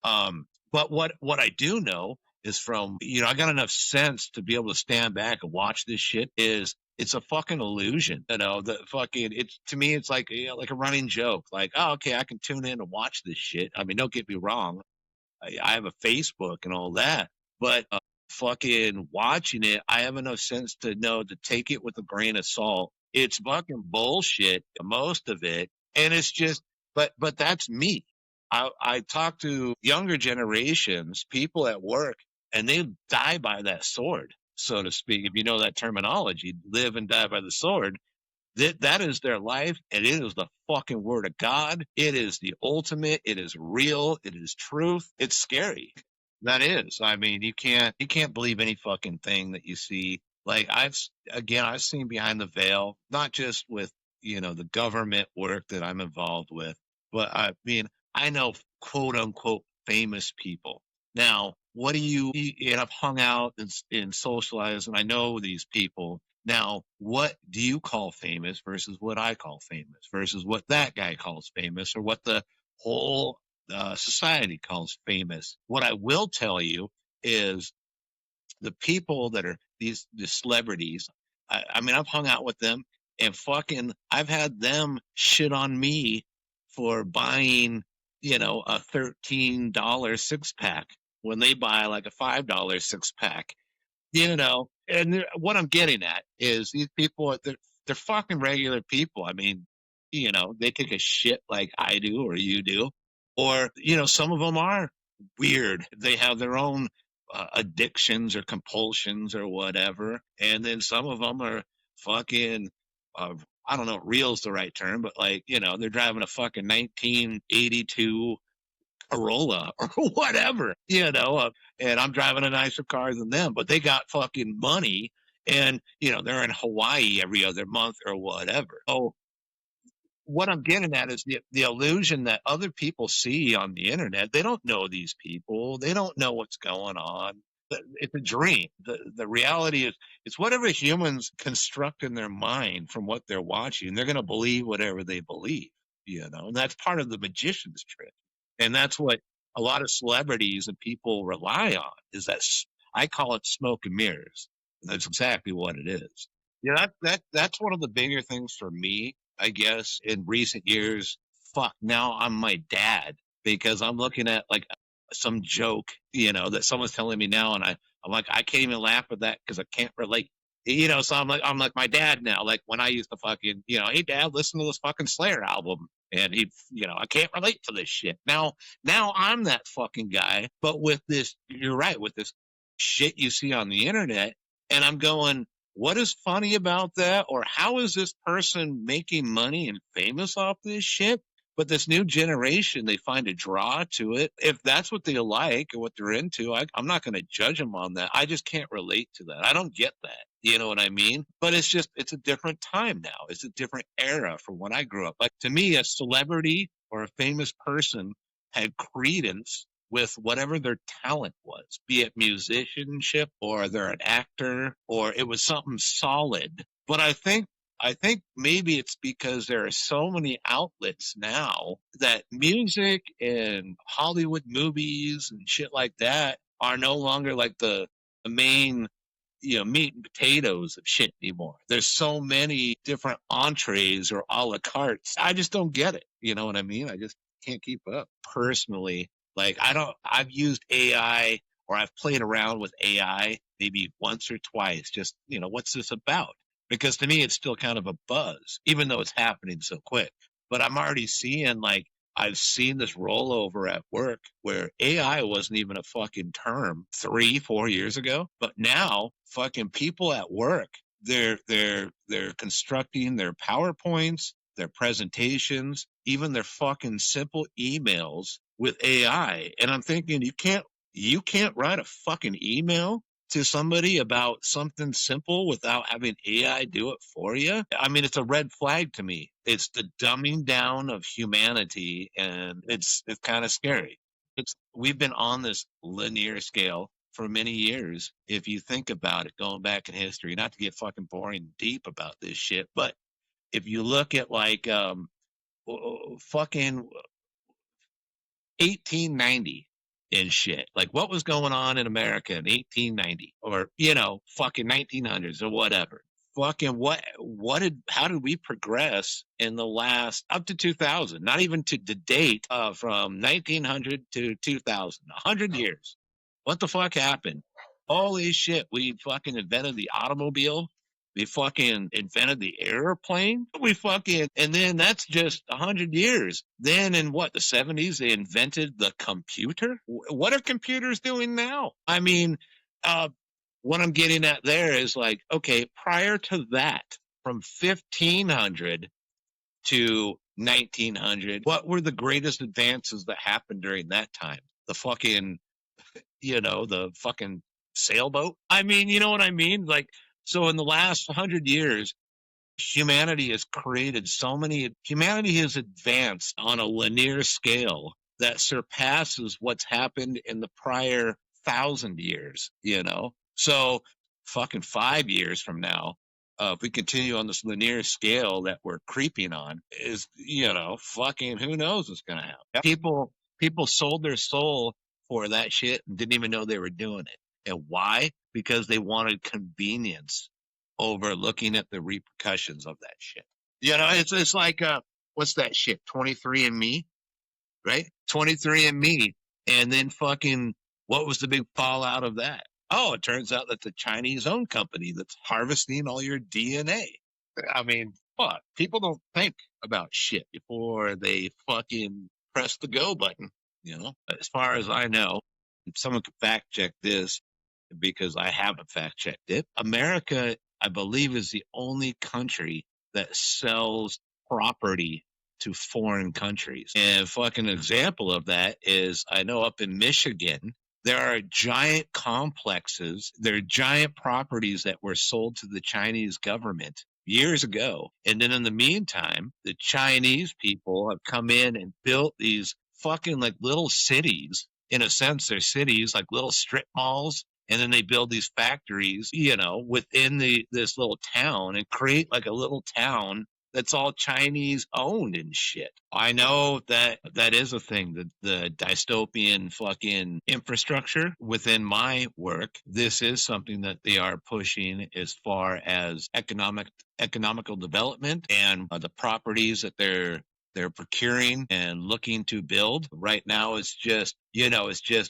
S1: But what I do know is from I got enough sense to be able to stand back and watch this shit. Is it's a fucking illusion, the fucking it's to me it's like like a running joke. Like, oh, okay, I can tune in and watch this shit. I mean, don't get me wrong, I have a Facebook and all that, but fucking watching it, I have enough sense to know to take it with a grain of salt. It's fucking bullshit, most of it, and it's just. But that's me. I talk to younger generations, people at work, and they die by that sword, so to speak. If you know that terminology, live and die by the sword. That is their life, and it is the fucking word of God. It is the ultimate. It is real. It is truth. It's scary. That is. I mean, you can't believe any fucking thing that you see. Like I've seen behind the veil, not just with the government work that I'm involved with, but I mean I know quote unquote famous people. Now, what do you? And I've hung out and socialized, and I know these people. Now, what do you call famous versus what I call famous versus what that guy calls famous or what the whole society calls famous? What I will tell you is the people that are the celebrities. I mean, I've hung out with them and fucking, I've had them shit on me for buying, a $13 six pack when they buy like a $5 six pack. And what I'm getting at is these people, they're fucking regular people. I mean, they take a shit like I do or you do, or some of them are weird. They have their own addictions or compulsions or whatever, and then some of them are fucking. Uh, I don't know, real's the right term, but like they're driving a fucking 1982 Corolla or whatever, and I'm driving a nicer car than them, but they got fucking money and, they're in Hawaii every other month or whatever. So what I'm getting at is the illusion that other people see on the internet. They don't know these people. They don't know what's going on. It's a dream. The reality is it's whatever humans construct in their mind from what they're watching. They're going to believe whatever they believe, and that's part of the magician's trick. And that's what a lot of celebrities and people rely on is that I call it smoke and mirrors. That's exactly what it is. That's one of the bigger things for me, I guess, in recent years. Fuck, now I'm my dad because I'm looking at like some joke, that someone's telling me now, and I'm like, I can't even laugh at that because I can't relate. So I'm like my dad now. Like when I used to fucking, hey dad, listen to this fucking Slayer album, and I can't relate to this shit. Now I'm that fucking guy, but with this, you're right, with this shit you see on the internet, and I'm going, what is funny about that? Or how is this person making money and famous off this shit? But this new generation, they find a draw to it. If that's what they like and what they're into, I'm not going to judge them on that. I just can't relate to that. I don't get that. You know what I mean? But it's a different time now. It's a different era from when I grew up. Like to me, a celebrity or a famous person had credence with whatever their talent was, be it musicianship or they're an actor or it was something solid. But I think maybe it's because there are so many outlets now that music and Hollywood movies and shit like that are no longer like the main meat and potatoes of shit anymore. There's so many different entrees or a la cartes. I just don't get it. You know what I mean? I just can't keep up. Personally, like I've used AI or I've played around with AI maybe once or twice. Just, what's this about? Because to me, it's still kind of a buzz, even though it's happening so quick. But I'm already seeing like I've seen this rollover at work where AI wasn't even a fucking term 3, 4 years ago, but now fucking people at work, they're constructing their PowerPoints, their presentations, even their fucking simple emails with AI. And I'm thinking you can't write a fucking email to somebody about something simple without having AI do it for you. I mean, it's a red flag to me. It's the dumbing down of humanity, and it's kind of scary. we've been on this linear scale for many years. If you think about it, going back in history, not to get fucking boring deep about this shit, but if you look at like fucking 1890 and shit. Like what was going on in America in 1890 or, fucking 1900s or whatever. Fucking how did we progress in the last up to 2000, not even to the date from 1900 to 2000, 100 years. What the fuck happened? Holy shit. We fucking invented the automobile. We fucking invented the airplane. And then that's just 100 years. Then in the 70s, they invented the computer. What are computers doing now? I mean, uh, what I'm getting at there is like, okay, prior to that, from 1500 to 1900, what were the greatest advances that happened during that time? The fucking sailboat. I mean, you know what I mean? Like, so in the last 100 years, humanity has advanced on a linear scale that surpasses what's happened in the prior 1,000 years. So fucking 5 years from now, if we continue on this linear scale that we're creeping on, fucking who knows what's gonna happen. Yep. People sold their soul for that shit and didn't even know they were doing it. And why? Because they wanted convenience over looking at the repercussions of that shit. It's like what's that shit? 23andMe, right? 23andMe, and then fucking what was the big fallout of that? Oh, it turns out that's a Chinese-owned company that's harvesting all your DNA. I mean, fuck. People don't think about shit before they fucking press the go button. As far as I know, if someone could fact check this, because I haven't fact checked it. America, I believe, is the only country that sells property to foreign countries. And fucking example of that is I know up in Michigan, there are giant complexes, there are giant properties that were sold to the Chinese government years ago. And then in the meantime, the Chinese people have come in and built these fucking like little cities. In a sense, they're cities like little strip malls, and then they build these factories, within this little town and create like a little town that's all Chinese owned and shit. I know that is a thing, the dystopian fucking infrastructure within my work. This is something that they are pushing as far as economical development and the properties that they're procuring and looking to build. Right now it's just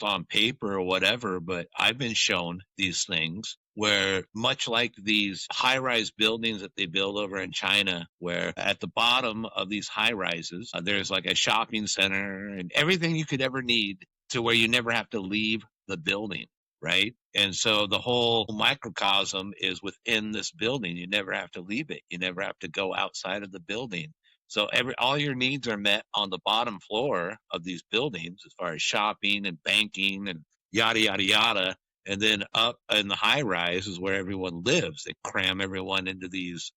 S1: on paper or whatever, but I've been shown these things where, much like these high-rise buildings that they build over in China, where at the bottom of these high-rises, there's like a shopping center and everything you could ever need, to where you never have to leave the building. Right. And so the whole microcosm is within this building. You never have to leave it. You never have to go outside of the building. So all your needs are met on the bottom floor of these buildings, as far as shopping and banking and yada yada yada. And then up in the high rise is where everyone lives. They cram everyone into these,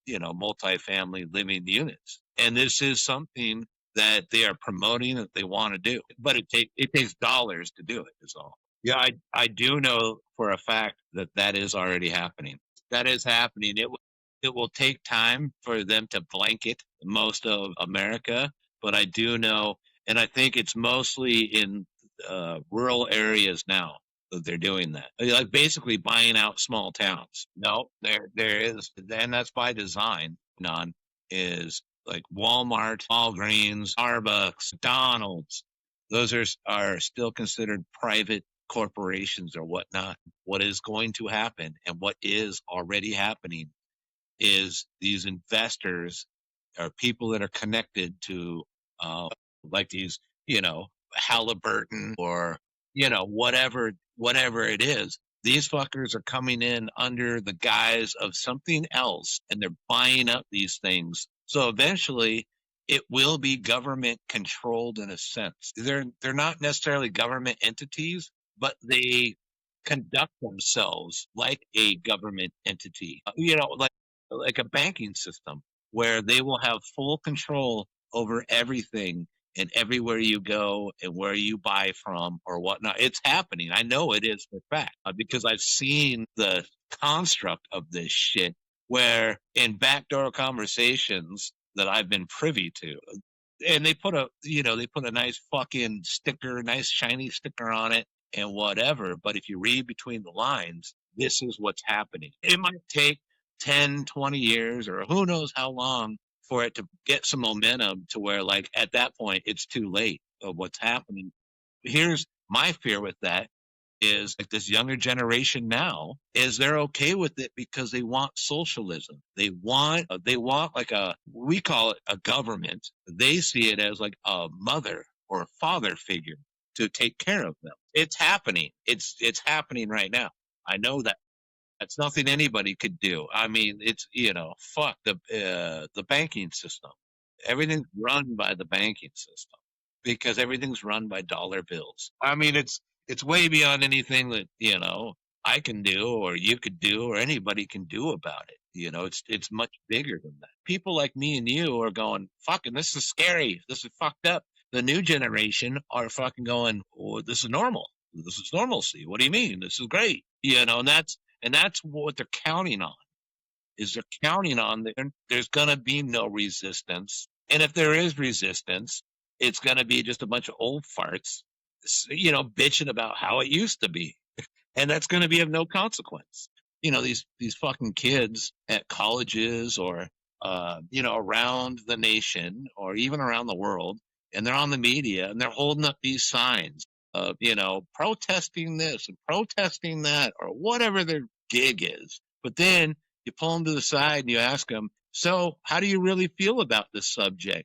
S1: multifamily living units. And this is something that they are promoting, that they want to do, but it takes dollars to do it. Is all. Yeah, I do know for a fact that is already happening. That is happening. It will take time for them to blanket most of America, but I do know, and I think it's mostly in rural areas now that they're doing that. Like basically buying out small towns. No, there is, and that's by design. Non is like Walmart, Walgreens, Starbucks, McDonald's. Those are still considered private corporations or whatnot. What is going to happen, and what is already happening, is these investors are people that are connected to like these, Halliburton or, whatever it is. These fuckers are coming in under the guise of something else, and they're buying up these things. So eventually it will be government controlled in a sense. They're not necessarily government entities, but they conduct themselves like a government entity. Like a banking system, where they will have full control over everything, and everywhere you go and where you buy from or whatnot. It's happening. I know it is for fact because I've seen the construct of this shit where in backdoor conversations that I've been privy to, and they put a nice fucking sticker, nice shiny sticker on it and whatever. But if you read between the lines, this is what's happening. It might take 10, 20 years or who knows how long for it to get some momentum to where, like, at that point, it's too late of what's happening. Here's my fear with that is like this younger generation now is they're okay with it because they want socialism. They want like we call it a government. They see it as like a mother or a father figure to take care of them. It's happening. It's happening right now. I know that that's nothing anybody could do. I mean, it's fuck the banking system. Everything's run by the banking system because everything's run by dollar bills. I mean, it's way beyond anything that I can do or you could do or anybody can do about it. It's much bigger than that. People like me and you are going, fucking, this is scary. This is fucked up. The new generation are fucking going, oh, this is normal. This is normalcy. What do you mean? This is great. And that's what they're counting on. Is they're counting on there's going to be no resistance, and if there is resistance, it's going to be just a bunch of old farts, bitching about how it used to be, and that's going to be of no consequence. These fucking kids at colleges or around the nation or even around the world, and they're on the media and they're holding up these signs of protesting this and protesting that or whatever their gig is. But then you pull them to the side and you ask them, so how do you really feel about this subject?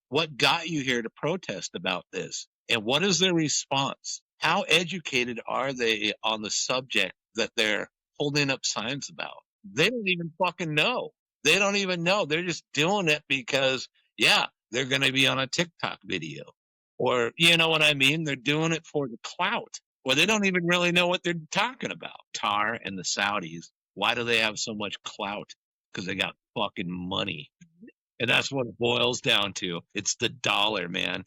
S1: What got you here to protest about this? And what is their response? How educated are they on the subject that they're holding up signs about? They don't even fucking know. They don't even know. They're just doing it because, yeah, they're going to be on a TikTok video. Or, you know what I mean? They're doing it for the clout. Or they don't even really know what they're talking about. Qatar and the Saudis, why do they have so much clout? Because they got fucking money. And that's what it boils down to. It's the dollar, man.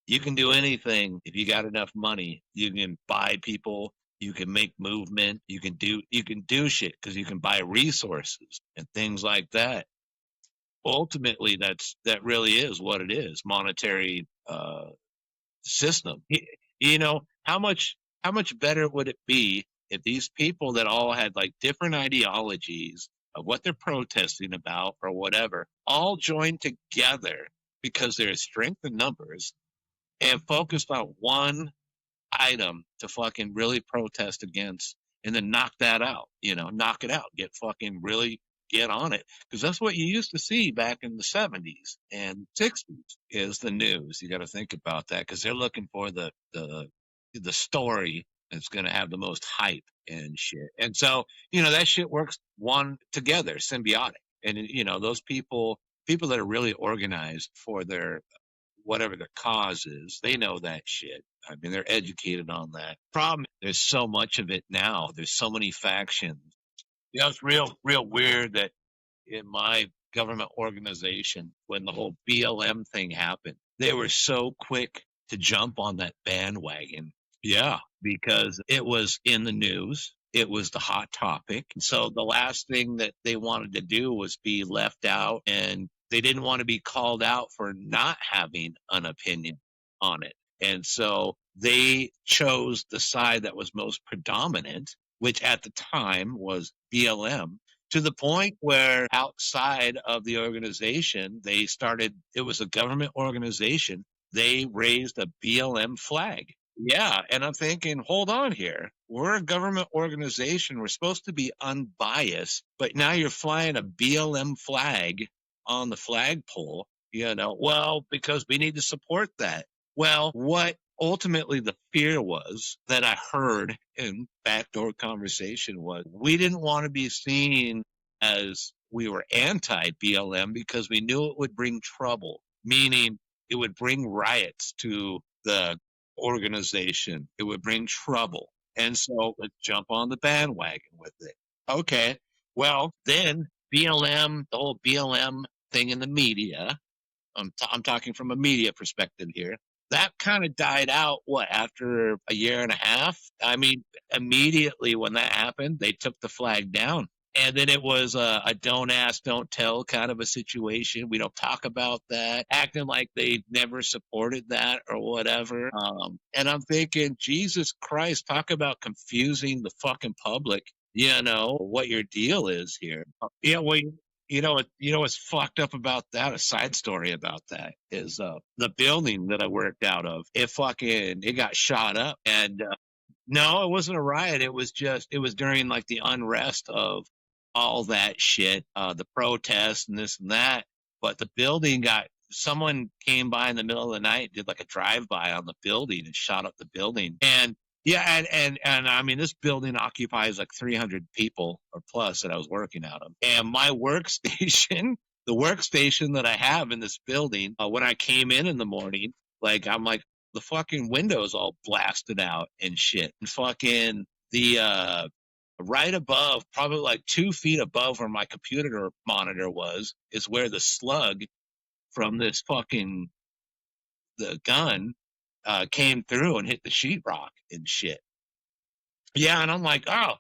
S1: You can do anything if you got enough money. You can buy people. You can make movement. You can do shit because you can buy resources and things like that. Ultimately, that really is what it is. Monetary system. How much better would it be if these people that all had like different ideologies of what they're protesting about or whatever all joined together because there's strength in numbers and focused on one item to fucking really protest against and then knock that out, knock it out, get fucking really get on it. Because that's what you used to see back in the 70s and 60s is the news. You got to think about that because they're looking for the story that's going to have the most hype and shit. And so, that shit works one together, symbiotic. And, those people that are really organized for their whatever the cause is, they know that shit. I mean, they're educated on that. Problem, there's so much of it now. There's so many factions. It's real weird that in my government organization, when the whole BLM thing happened, they were so quick to jump on that bandwagon. Yeah, because it was in the news. It was the hot topic. So the last thing that they wanted to do was be left out, and they didn't want to be called out for not having an opinion on it. And so they chose the side that was most predominant, which at the time was BLM, to the point where outside of the organization, it was a government organization. They raised a BLM flag. Yeah. And I'm thinking, hold on here. We're a government organization. We're supposed to be unbiased, but now you're flying a BLM flag on the flagpole, well, because we need to support that. Well, what ultimately the fear was that I heard in backdoor conversation was we didn't want to be seen as we were anti BLM because we knew it would bring trouble, meaning it would bring riots to the organization. It would bring trouble. And so let's jump on the bandwagon with it. Okay. Well, then BLM, the whole BLM thing in the media, I'm talking from a media perspective here. That kind of died out, what, after a year and a half? I mean, immediately when that happened, they took the flag down. And then it was a don't ask, don't tell kind of a situation. We don't talk about that, acting like they never supported that or whatever. And I'm thinking, Jesus Christ, talk about confusing the fucking public. You know what your deal is here. Yeah, well, what's fucked up about that? A side story about that is the building that I worked out of. It got shot up, and no, it wasn't a riot. It was during like the unrest of all that shit, the protests and this and that. But the building got someone came by in the middle of the night, did like a drive by on the building and shot up the building. And yeah, and I mean, this building occupies like 300 people or plus that I was working out of. And my workstation, the workstation that I have in this building, when I came in the morning, I'm like, the fucking windows all blasted out and shit. And fucking the right above, probably like 2 feet above where my computer monitor was, is where the slug from this fucking the gun came through and hit the sheetrock and shit. Yeah, and I'm like, oh,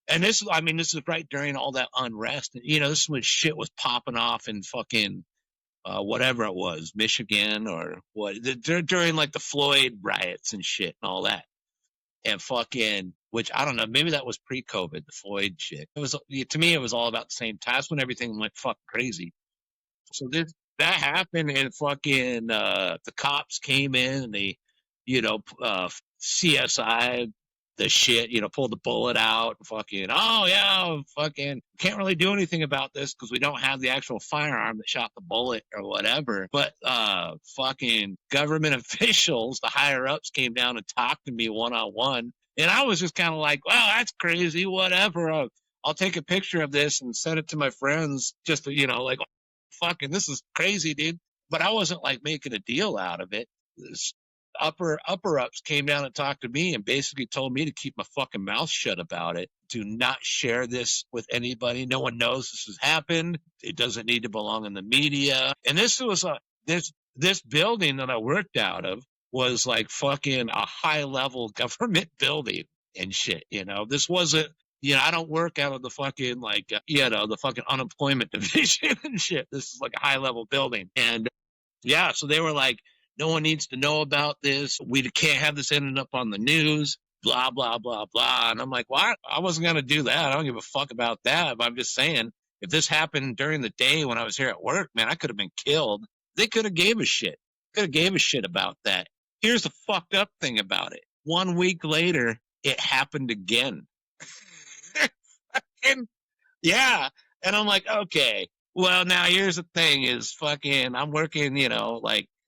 S1: and this is right during all that unrest. And, this is when shit was popping off in fucking whatever it was, Michigan or what, during like the Floyd riots and shit and all that. And fucking, which I don't know, maybe that was pre-COVID, the Floyd shit. It was, to me, it was all about the same time. That's when everything went fucking crazy. So that happened, and fucking the cops came in and they, CSI the shit, pulled the bullet out and fucking, oh yeah, fucking can't really do anything about this because we don't have the actual firearm that shot the bullet or whatever. But fucking government officials, the higher ups, came down and talked to me one on one. And I was just kind of like, well, that's crazy, whatever. I'll take a picture of this and send it to my friends just to, like, fucking, this is crazy, dude. But I wasn't like making a deal out of it. This upper ups came down and talked to me and basically told me to keep my fucking mouth shut about it. Do not share this with anybody. No one knows this has happened. It doesn't need to belong in the media. And this building that I worked out of was like fucking a high level government building and shit. This wasn't. I don't work out of the fucking the fucking unemployment division and shit. This is like a high level building. And yeah, so they were like, no one needs to know about this. We can't have this ending up on the news, blah, blah, blah, blah. And I'm like, well, I wasn't going to do that. I don't give a fuck about that. But I'm just saying, if this happened during the day when I was here at work, man, I could have been killed. They could have gave a shit. Could have gave a shit about that. Here's the fucked up thing about it. 1 week later, it happened again. And yeah. And I'm like, okay, well, now here's the thing is fucking, I'm working,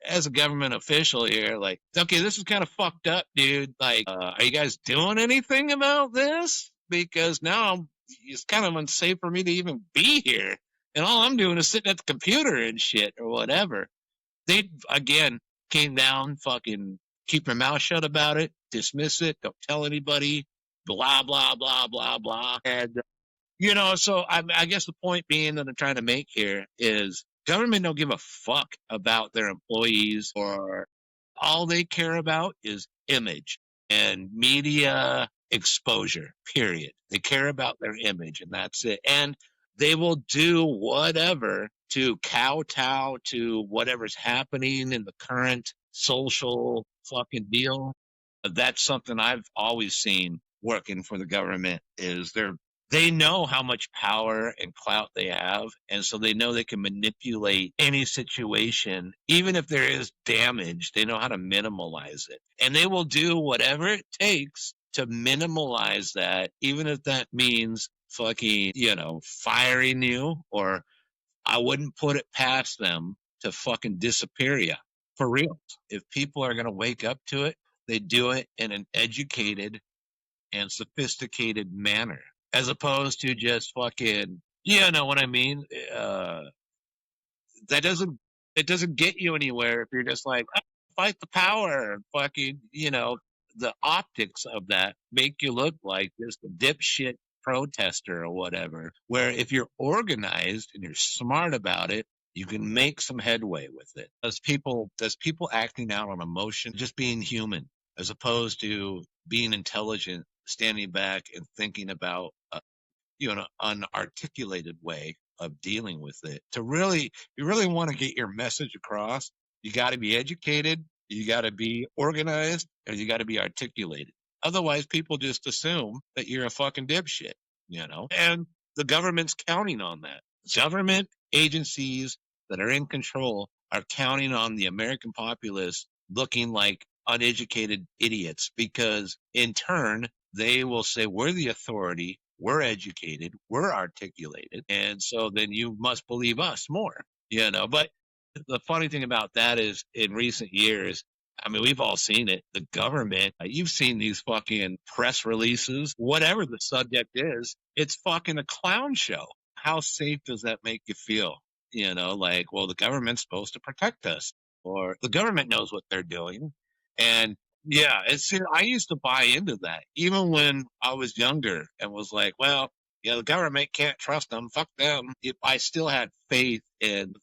S1: as a government official here, like, okay, this is kind of fucked up, dude. Like, are you guys doing anything about this? Because now it's kind of unsafe for me to even be here. And all I'm doing is sitting at the computer and shit or whatever. They, again, came down, fucking keep your mouth shut about it, dismiss it, don't tell anybody, blah, blah, blah, blah, blah. And so I guess the point being that I'm trying to make here is government don't give a fuck about their employees, or all they care about is image and media exposure, period. They care about their image, and that's it. And they will do whatever to kowtow to whatever's happening in the current social fucking deal. That's something I've always seen working for the government is they know how much power and clout they have, and so they know they can manipulate any situation. Even if there is damage, they know how to minimalize it. And they will do whatever it takes to minimalize that, even if that means fucking, firing you, or I wouldn't put it past them to fucking disappear you. For real. If people are going to wake up to it, they do it in an educated and sophisticated manner, as opposed to just fucking, you know what I mean? That doesn't, it doesn't get you anywhere if you're just like, oh, fight the power, fucking, the optics of that make you look like just a dipshit protester or whatever. Where if you're organized and you're smart about it, You can make some headway with it. Does people acting out on emotion, just being human, as opposed to being intelligent, standing back and thinking about an articulated way of dealing with it. You really want to get your message across, you got to be educated, you got to be organized, and you got to be articulated. Otherwise, people just assume that you're a fucking dipshit. And the government's counting on that. Government agencies that are in control are counting on the American populace looking like uneducated idiots because, in turn, they will say, we're the authority, we're educated, we're articulated, and so then you must believe us more. But the funny thing about that is, in recent years, I mean, we've all seen it. The government, you've seen these fucking press releases, whatever the subject is, it's fucking a clown show. How safe does that make you feel? Like, well, the government's supposed to protect us, or the government knows what they're doing. And yeah, I used to buy into that even when I was younger and was like, well, the government can't trust them. Fuck them. If I still had faith in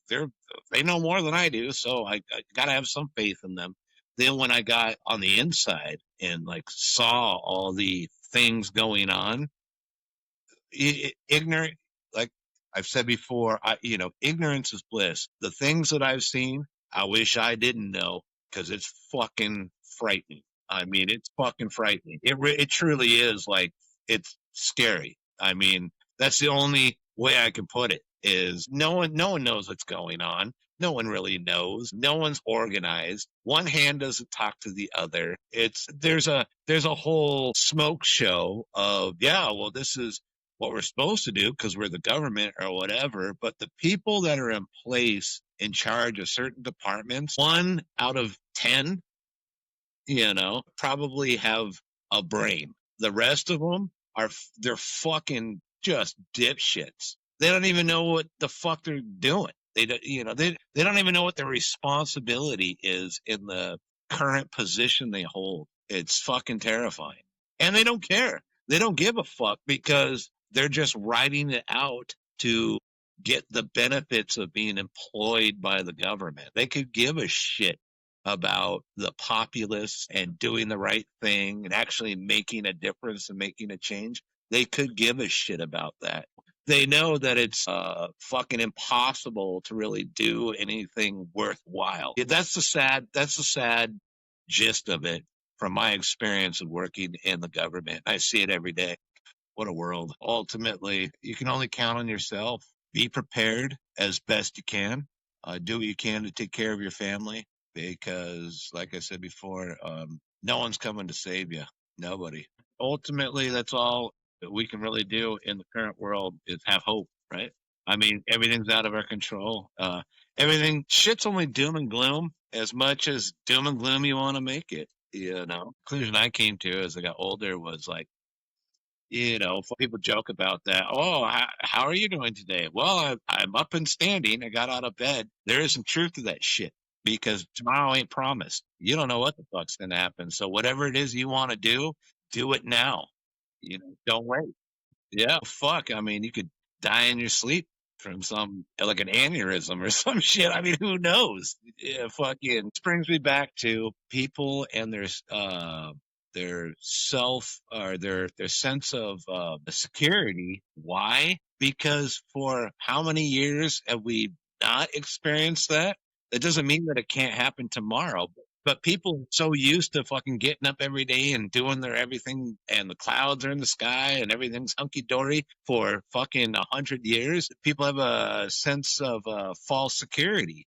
S1: they know more than I do, so I gotta have some faith in them. Then when I got on the inside and like saw all the things going on, ignorant, like I've said before, ignorance is bliss. The things that I've seen, I wish I didn't know because it's fucking frightening. I mean, it's fucking frightening. It truly is. Like, it's scary. I mean, that's the only way I can put it. Is no one knows what's going on. No one really knows. No one's organized. One hand doesn't talk to the other. There's a whole smoke show of, yeah, well, this is what we're supposed to do because we're the government or whatever. But the people that are in place in charge of certain departments, 1 out of 10, probably have a brain. The rest of them they're fucking just dipshits. They don't even know what the fuck they're doing. They don't even know what their responsibility is in the current position they hold. It's fucking terrifying. And they don't care. They don't give a fuck because they're just writing it out to get the benefits of being employed by the government. They could give a shit about the populace and doing the right thing and actually making a difference and making a change. They could give a shit about that. They know that it's fucking impossible to really do anything worthwhile. That's the sad gist of it from my experience of working in the government. I see it every day. What a world. Ultimately, you can only count on yourself. Be prepared as best you can. Do what you can to take care of your family because, like I said before, no one's coming to save you. Nobody. Ultimately, that's all that we can really do in the current world is have hope, right? I mean, everything's out of our control. Shit's only doom and gloom as much as doom and gloom you want to make it. Conclusion I came to as I got older was like, people joke about that. Oh, how are you doing today? Well, I'm up and standing. I got out of bed. There is some truth to that shit because tomorrow ain't promised. You don't know what the fuck's going to happen. So whatever it is you want to do it now. Don't wait. Yeah, fuck. I mean, you could die in your sleep from some like an aneurysm or some shit. I mean, who knows? Yeah, fucking brings me back to people and their self or their sense of security. Why? Because for how many years have we not experienced that? That doesn't mean that it can't happen tomorrow. But people are so used to fucking getting up every day and doing their everything, and the clouds are in the sky and everything's hunky dory for fucking 100 years. People have a sense of false security.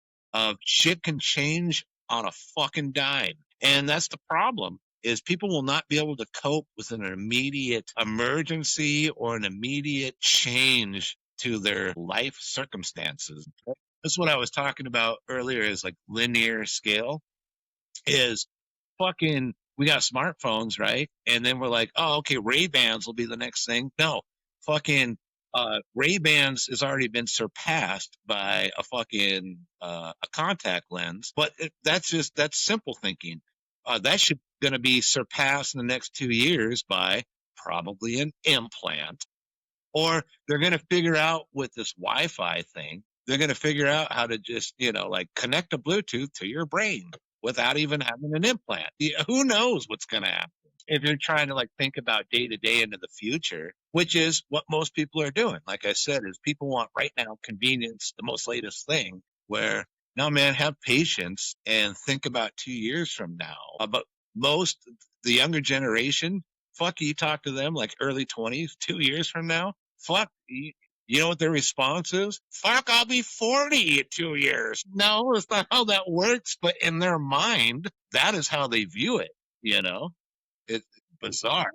S1: Shit can change on a fucking dime, and that's the problem. Is people will not be able to cope with an immediate emergency or an immediate change to their life circumstances. That's what I was talking about earlier. Is like linear scale is fucking we got smartphones, right? And then we're like, oh, okay, Ray-Bans will be the next thing. No, fucking Ray-Bans has already been surpassed by a fucking a contact lens. But that's simple thinking. That should going to be surpassed in the next 2 years by probably an implant, or they're going to figure out with this Wi-Fi thing they're going to figure out how to just, like connect a Bluetooth to your brain without even having an implant. Who knows what's going to happen? If you're trying to like think about day to day into the future, which is what most people are doing. Like I said, is people want right now convenience, the most latest thing, where no, man, have patience and think about 2 years from now. But most, the younger generation, fuck, you talk to them like early 20s, 2 years from now, fuck, you know what their response is? Fuck, I'll be 40 in 2 years. No, it's not how that works, but in their mind, that is how they view it, you know? It's bizarre.